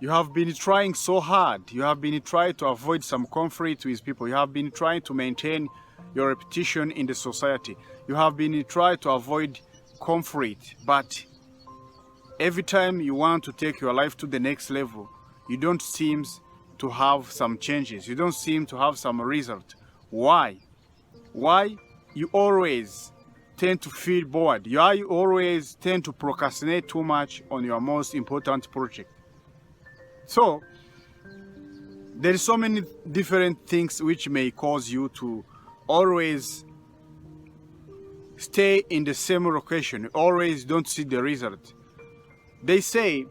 You have been trying so hard. You have been trying to avoid some conflict with people. You have been trying to maintain your reputation in the society. You have been trying to avoid conflict. But every time you want to take your life to the next level, you don't seem to have some changes. You don't seem to have some result. Why? Why? You always tend to feel bored. You always tend to procrastinate too much on your most important project. So there is so many different things which may cause you to always stay in the same location. You always don't see the result. They say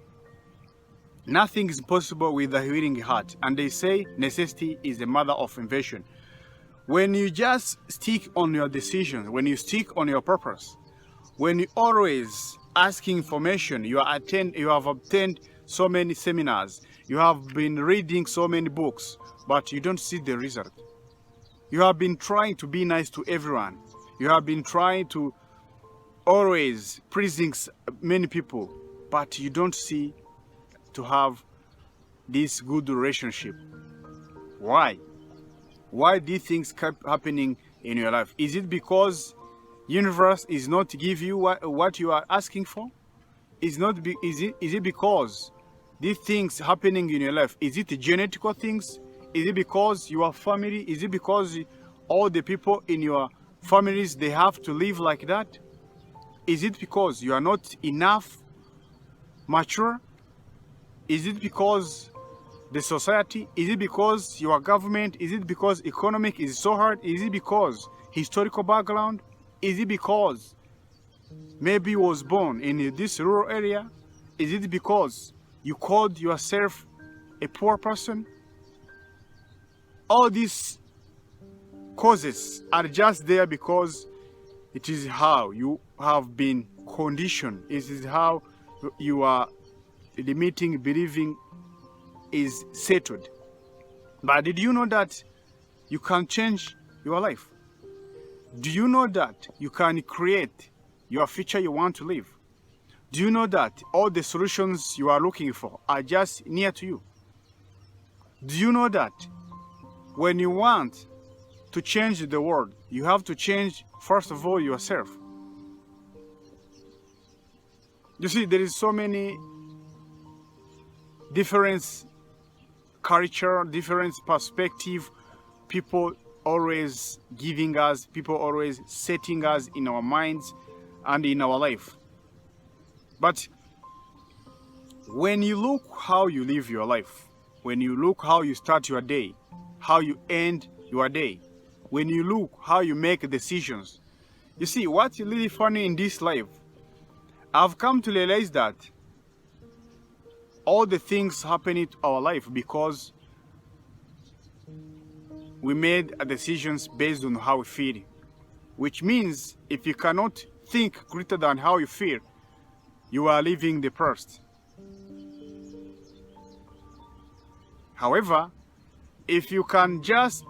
nothing is possible with a willing heart, and they say necessity is the mother of invention. When you just stick on your decision, when you stick on your purpose, when you always ask information, you have obtained so many seminars, you have been reading so many books, but you don't see the result. You have been trying to be nice to everyone. You have been trying to always pleasing many people, but you don't see to have this good relationship. Why? Why these things keep happening in your life? Is it because universe is not give you what you are asking for? Is it because these things happening in your life, is it genetical things? Is it because your family? Is it because all the people in your families, they have to live like that? Is it because you are not enough mature? Is it because the society? Is it because your government? Is it because economic is so hard? Is it because historical background? Is it because maybe you was born in this rural area? Is it because you called yourself a poor person? All these causes are just there because it is how you have been conditioned. It is how you are limiting believing is settled. But did you know that you can change your life? Do you know that you can create your future you want to live? Do you know that all the solutions you are looking for are just near to you? Do you know that when you want to change the world, you have to change, first of all, yourself? You see, there is so many different culture, different perspective, people always giving us, people always setting us in our minds and in our life. But when you look how you live your life, when you look how you start your day, how you end your day, when you look how you make decisions, you see what's really funny in this life, I've come to realize that all the things happening to our life because we made decisions based on how we feel. Which means if you cannot think greater than how you feel, you are living the past. However, if you can just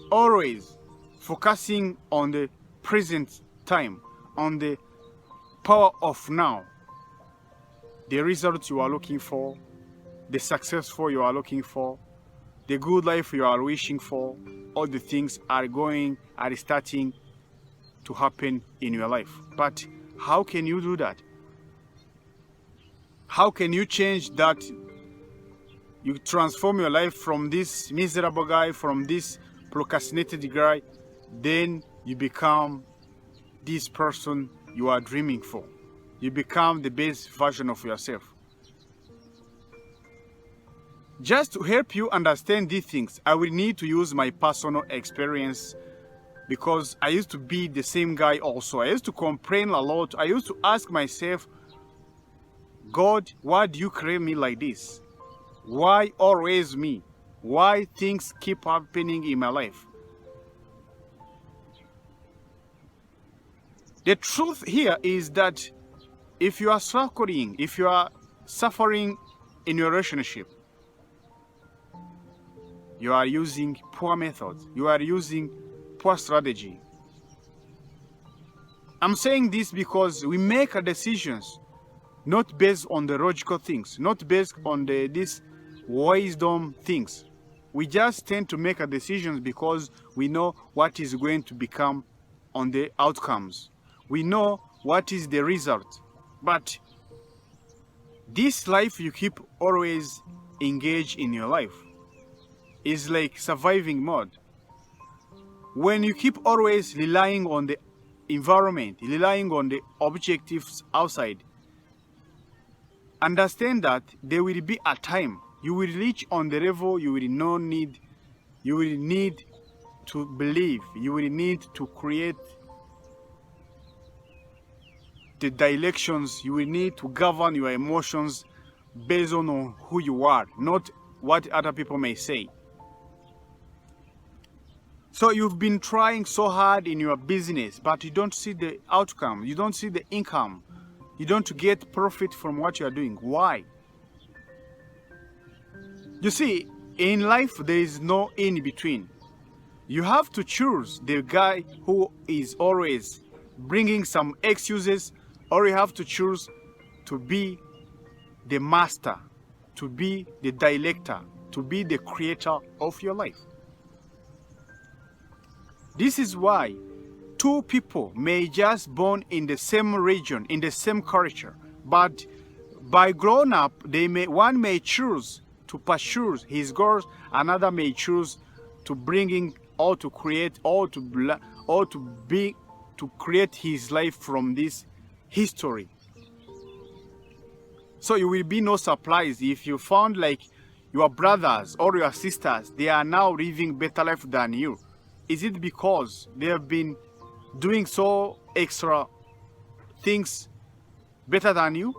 always focusing on the present time, on the power of now, the results you are looking for, the successful you are looking for, the good life you are wishing for, all the things are starting to happen in your life. But how can you do that? How can you change that? You transform your life from this miserable guy, from this procrastinated guy, then you become this person you are dreaming for. You become the best version of yourself. Just to help you understand these things, I will need to use my personal experience because I used to be the same guy also. I used to complain a lot. I used to ask myself, God, why do you create me like this? Why always me? Why things keep happening in my life? The truth here is that if you are struggling, if you are suffering in your relationship, you are using poor methods, you are using poor strategy. I'm saying this because we make decisions not based on the logical things, not based on this wisdom things. We just tend to make a decisions because we know what is going to become on the outcomes. We know what is the result. But this life you keep always engaged in your life is like surviving mode. When you keep always relying on the environment, relying on the objectives outside, understand that there will be a time you will reach on the level you will need to believe, you will need to create the directions, you will need to govern your emotions based on who you are, not what other people may say. So you've been trying so hard in your business, but you don't see the outcome, you don't see the income, you don't get profit from what you are doing. Why? You see, in life there is no in between. You have to choose the guy who is always bringing some excuses, or you have to choose to be the master, to be the director, to be the creator of your life. This is why two people may just born in the same region, in the same culture, but by growing up, one may choose to pursue his goals, another may choose to bringing or to create or to create his life from this history. So you will be no surprise if you found like your brothers or your sisters, they are now living better life than you. Is it because they have been doing so extra things better than you?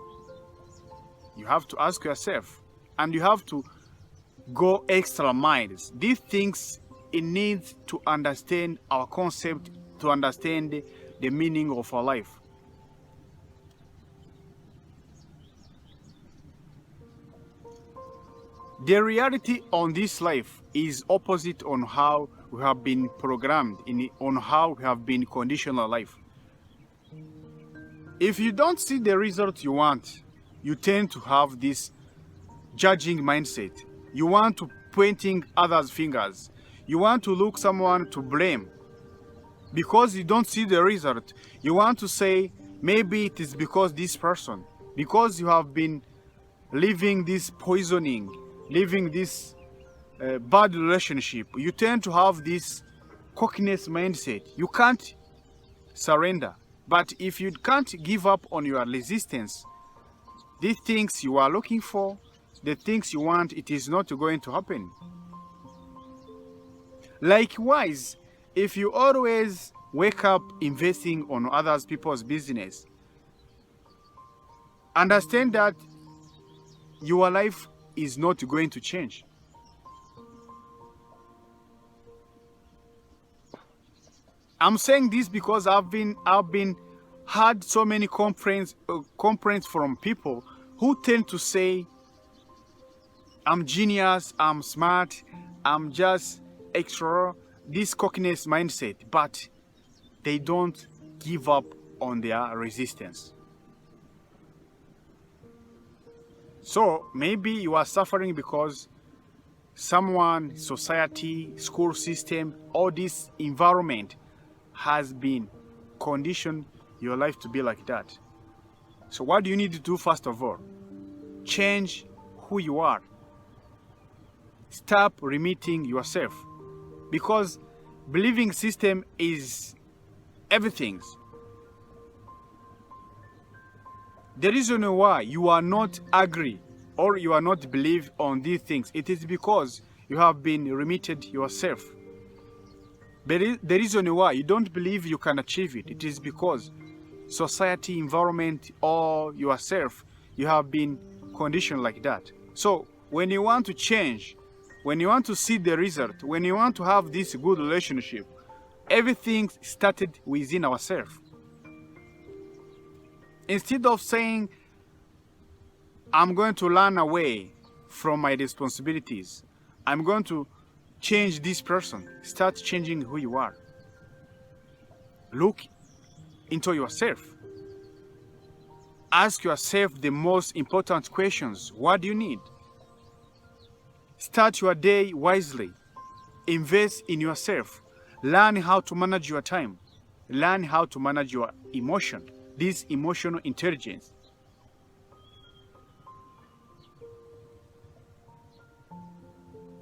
You have to ask yourself, and you have to go extra miles. These things, it needs to understand our concept, to understand the meaning of our life. The reality on this life is opposite on how we have been programmed, on how we have been conditioned our life. If you don't see the result you want, you tend to have this judging mindset. You want to pointing others' fingers. You want to look someone to blame. Because you don't see the result, you want to say, maybe it is because this person, because you have been living this poisoning, living this bad relationship, you tend to have this cockiness mindset. You can't surrender. But if you can't give up on your resistance, the things you are looking for, the things you want, it is not going to happen. Likewise, if you always wake up investing on other people's business, understand that your life is not going to change. I'm saying this because I've had so many complaints from people who tend to say, I'm genius, I'm smart, I'm just extra, this cockiness mindset, but they don't give up on their resistance. So maybe you are suffering because someone, society, school system, or this environment has been conditioned your life to be like that. So what do you need to do first of all? Change who you are. Stop limiting yourself, because believing system is everything. The reason why you are not agree or you are not believe on these things, it is because you have been limited yourself. But the reason why you don't believe you can achieve it, it is because society, environment, or yourself, you have been conditioned like that. So when you want to change, when you want to see the result, when you want to have this good relationship, everything started within ourselves. Instead of saying, I'm going to run away from my responsibilities, I'm going to change this person, start changing who you are. Look into yourself. Ask yourself the most important questions. What do you need? Start your day wisely. Invest in yourself. Learn how to manage your time. Learn how to manage your emotion. This emotional intelligence.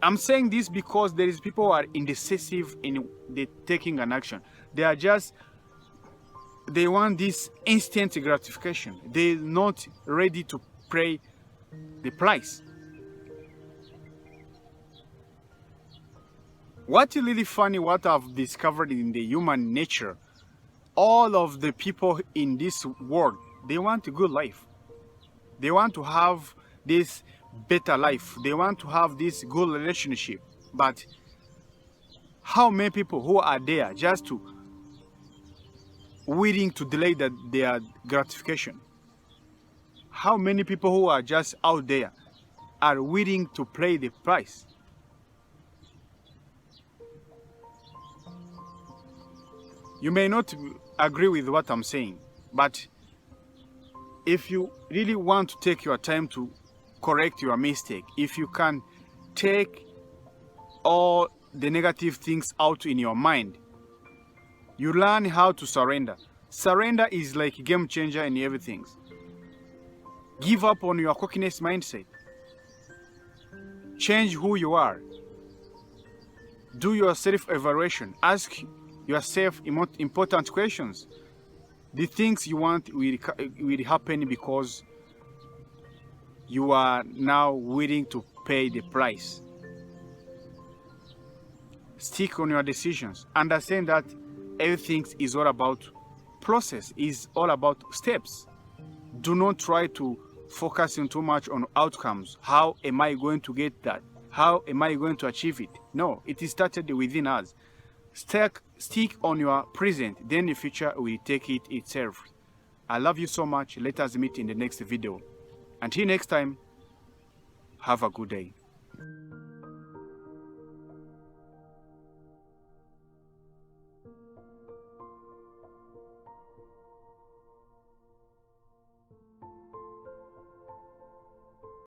I'm saying this because there is people who are indecisive in the taking an action. They want this instant gratification. They're not ready to pay the price. What's really funny, what I've discovered in the human nature, all of the people in this world, they want a good life. They want to have this better life. They want to have this good relationship. But how many people who are there just to willing to delay their gratification? How many people who are just out there are willing to pay the price? You may not agree with what I'm saying, but if you really want to take your time to correct your mistake, if you can take all the negative things out in your mind, you learn how to surrender. Surrender is like a game changer in everything. Give up on your cockiness mindset. Change who you are. Do your self-evaluation. Ask yourself important questions. The things you want will happen because you are now willing to pay the price. Stick on your decisions. Understand that everything is all about process, is all about steps. Do not try to focus too much on outcomes. How am I going to get that? How am I going to achieve it? No, it is started within us. Stick on your present, then the future will take it itself. I love you so much. Let us meet in the next video. Until next time, have a good day.